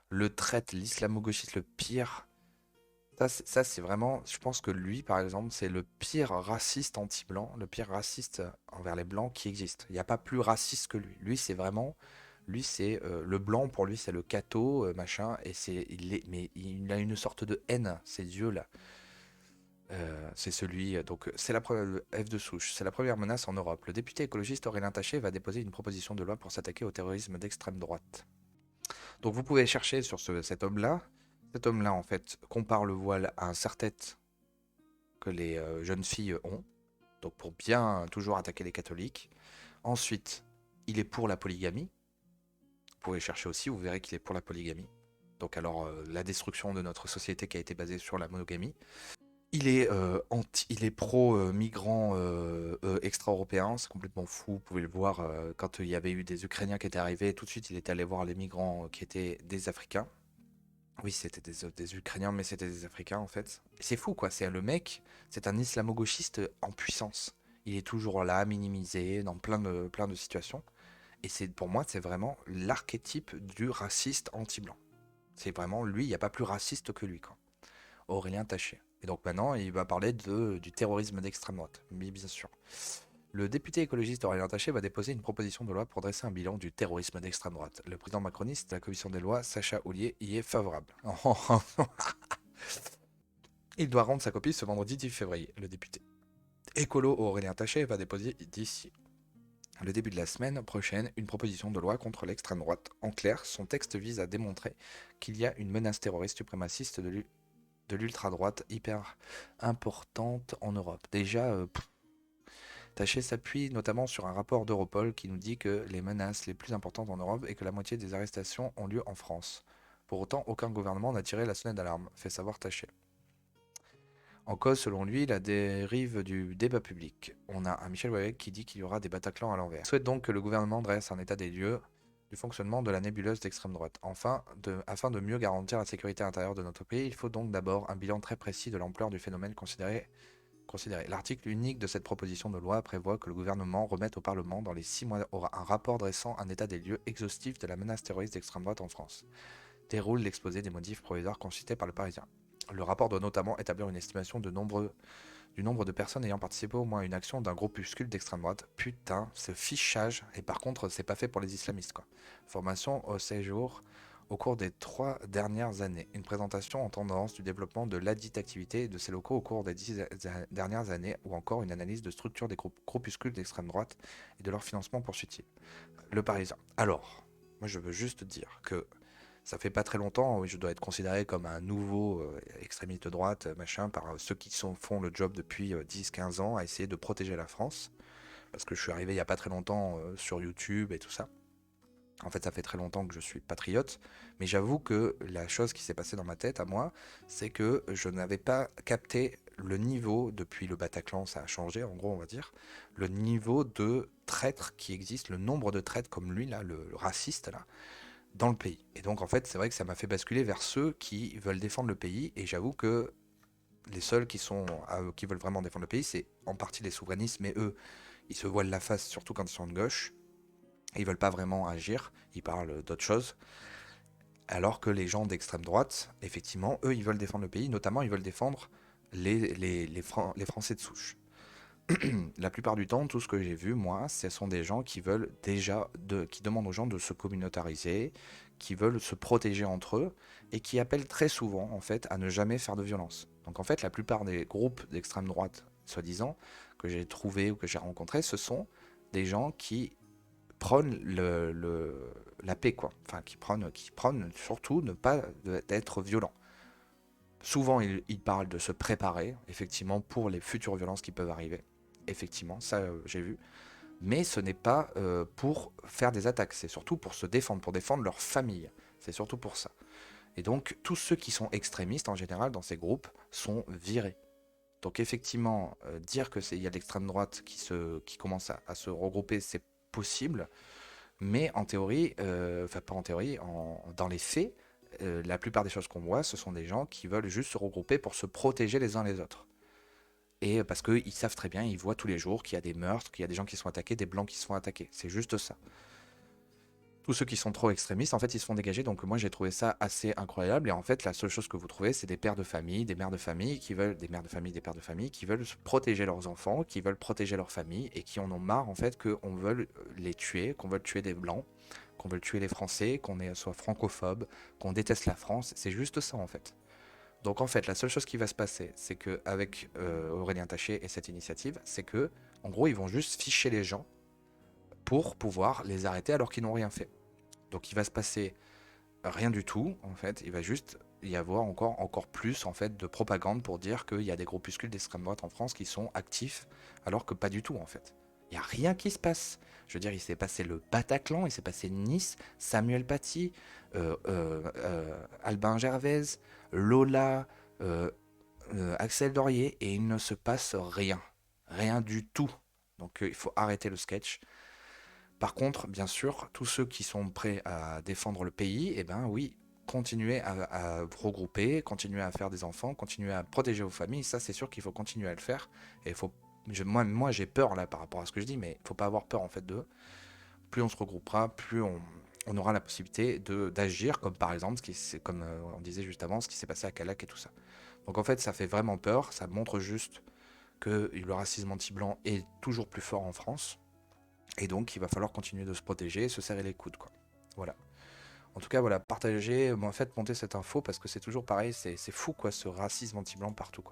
le traite, l'islamo-gauchiste le pire. Ça, c'est vraiment, je pense que lui, par exemple, c'est le pire raciste anti-blanc, le pire raciste envers les blancs qui existe. Il n'y a pas plus raciste que lui. Lui, c'est vraiment, lui, c'est le blanc pour lui, c'est le catho, machin, et mais il a une sorte de haine, ces dieux-là. C'est celui, donc c'est la première, F de souche, c'est la première menace en Europe. Le député écologiste Aurélien Taché va déposer une proposition de loi pour s'attaquer au terrorisme d'extrême droite. Donc vous pouvez chercher sur cet homme-là. Cet homme-là, en fait, compare le voile à un serre-tête que les jeunes filles ont, donc pour bien toujours attaquer les catholiques. Ensuite, il est pour la polygamie. Vous pouvez chercher aussi, vous verrez qu'il est pour la polygamie. Donc alors, la destruction de notre société qui a été basée sur la monogamie. Il est pro-migrants extra-européens, c'est complètement fou. Vous pouvez le voir quand il y avait eu des Ukrainiens qui étaient arrivés, tout de suite il était allé voir les migrants qui étaient des Africains. Oui, c'était des Ukrainiens, mais c'était des Africains en fait. Et c'est fou quoi, c'est le mec, c'est un islamo-gauchiste en puissance. Il est toujours là, minimisé dans plein de situations. Et pour moi, c'est vraiment l'archétype du raciste anti-blanc. C'est vraiment lui, il n'y a pas plus raciste que lui quoi. Aurélien Taché. Et donc maintenant, il va parler du terrorisme d'extrême droite. Mais bien sûr. Le député écologiste Aurélien Taché va déposer une proposition de loi pour dresser un bilan du terrorisme d'extrême droite. Le président macroniste de la commission des lois, Sacha Houlier, y est favorable. Il doit rendre sa copie ce vendredi 10 février. Le député écolo Aurélien Taché va déposer d'ici le début de la semaine prochaine une proposition de loi contre l'extrême droite. En clair, son texte vise à démontrer qu'il y a une menace terroriste suprémaciste de l'ultra-droite hyper importante en Europe. Déjà, Taché s'appuie notamment sur un rapport d'Europol qui nous dit que les menaces les plus importantes en Europe et que la moitié des arrestations ont lieu en France. Pour autant, aucun gouvernement n'a tiré la sonnette d'alarme, fait savoir Taché. En cause, selon lui, la dérive du débat public. On a un Michel Houellebecq qui dit qu'il y aura des Bataclans à l'envers. Il souhaite donc que le gouvernement dresse un état des lieux du fonctionnement de la nébuleuse d'extrême droite. Afin de mieux garantir la sécurité intérieure de notre pays, il faut donc d'abord un bilan très précis de l'ampleur du phénomène considéré. L'article unique de cette proposition de loi prévoit que le gouvernement remette au Parlement dans les 6 mois un rapport dressant un état des lieux exhaustif de la menace terroriste d'extrême droite en France. Déroule l'exposé des motifs provisoires consultés par le Parisien. Le rapport doit notamment établir une estimation du nombre de personnes ayant participé au moins à une action d'un groupuscule d'extrême droite. Putain, ce fichage, et par contre, c'est pas fait pour les islamistes, quoi. Formation au séjour au cours des 3 dernières années. Une présentation en tendance du développement de ladite activité et de ses locaux au cours des 10 dernières années, ou encore une analyse de structure des groupuscules d'extrême droite et de leur financement poursuivi. Le Parisien. Alors, moi je veux juste dire que ça fait pas très longtemps, oui, je dois être considéré comme un nouveau extrémiste de droite, machin, par ceux qui font le job depuis 10-15 ans à essayer de protéger la France. Parce que je suis arrivé il y a pas très longtemps sur YouTube et tout ça. En fait, ça fait très longtemps que je suis patriote, mais j'avoue que la chose qui s'est passée dans ma tête à moi, c'est que je n'avais pas capté le niveau, depuis le Bataclan, ça a changé en gros, on va dire, le niveau de traîtres qui existe, le nombre de traîtres comme lui, là, le raciste, là, dans le pays. Et donc, en fait, c'est vrai que ça m'a fait basculer vers ceux qui veulent défendre le pays, et j'avoue que les seuls qui veulent vraiment défendre le pays, c'est en partie les souverainistes, mais eux, ils se voilent la face, surtout quand ils sont de gauche. Ils veulent pas vraiment agir, ils parlent d'autre chose. Alors que les gens d'extrême droite, effectivement, eux, ils veulent défendre le pays, notamment ils veulent défendre les Français de souche. La plupart du temps, tout ce que j'ai vu, moi, ce sont des gens qui veulent qui demandent aux gens de se communautariser, qui veulent se protéger entre eux, et qui appellent très souvent, en fait, à ne jamais faire de violence. Donc, en fait, la plupart des groupes d'extrême droite, soi-disant, que j'ai trouvés ou que j'ai rencontrés, ce sont des gens qui prônent la paix, quoi. Enfin, qui prônent surtout ne pas d'être violent. Souvent, ils parlent de se préparer, effectivement, pour les futures violences qui peuvent arriver. Effectivement, ça, j'ai vu. Mais ce n'est pas pour faire des attaques, c'est surtout pour défendre leur famille. C'est surtout pour ça. Et donc, tous ceux qui sont extrémistes, en général, dans ces groupes, sont virés. Donc, effectivement, dire il y a l'extrême droite qui commence à se regrouper, c'est possible. Mais en théorie, enfin pas en théorie, dans les faits, la plupart des choses qu'on voit, ce sont des gens qui veulent juste se regrouper pour se protéger les uns les autres. Et parce qu'ils savent très bien, ils voient tous les jours qu'il y a des meurtres, qu'il y a des gens qui sont attaqués, des blancs qui sont attaqués. C'est juste ça. tous ceux qui sont trop extrémistes, en fait, ils se font dégager. Donc moi, j'ai trouvé ça assez incroyable. Et en fait, la seule chose que vous trouvez, c'est des pères de famille, des mères de famille qui veulent, des mères de famille, des pères de famille qui veulent protéger leurs enfants, qui veulent protéger leur famille et qui en ont marre, en fait, qu'on veuille les tuer, qu'on veuille tuer des blancs, qu'on veuille tuer les Français, soit francophobe, qu'on déteste la France. C'est juste ça, en fait. Donc en fait, la seule chose qui va se passer, c'est que avec Aurélien Taché et cette initiative, c'est que, en gros, ils vont juste ficher les gens pour pouvoir les arrêter alors qu'ils n'ont rien fait. Donc il va se passer rien du tout, en fait. Il va juste y avoir encore plus en fait de propagande pour dire qu'il y a des groupuscules d'extrême droite en France qui sont actifs, alors que pas du tout en fait. Il n'y a rien qui se passe. Je veux dire, il s'est passé le Bataclan, il s'est passé Nice, Samuel Paty, Albin Gervais, Lola, euh, Axel Dorier, et il ne se passe rien. Rien du tout. Donc il faut arrêter le sketch. Par contre, bien sûr, tous ceux qui sont prêts à défendre le pays, eh ben oui, continuez à vous regrouper, continuez à faire des enfants, continuez à protéger vos familles. Ça, c'est sûr qu'il faut continuer à le faire. Et il faut, moi, j'ai peur là par rapport à ce que je dis, mais il faut pas avoir peur en fait d'eux. Plus on se regroupera, plus on aura la possibilité d'agir, comme par exemple, comme on disait juste avant, ce qui s'est passé à Calac et tout ça. Donc en fait, ça fait vraiment peur. Ça montre juste que le racisme anti-blanc est toujours plus fort en France. Et donc, il va falloir continuer de se protéger et se serrer les coudes, quoi. Voilà. En tout cas, voilà, partagez, faites monter cette info parce que c'est toujours pareil, c'est fou, quoi, ce racisme anti-blanc partout, quoi.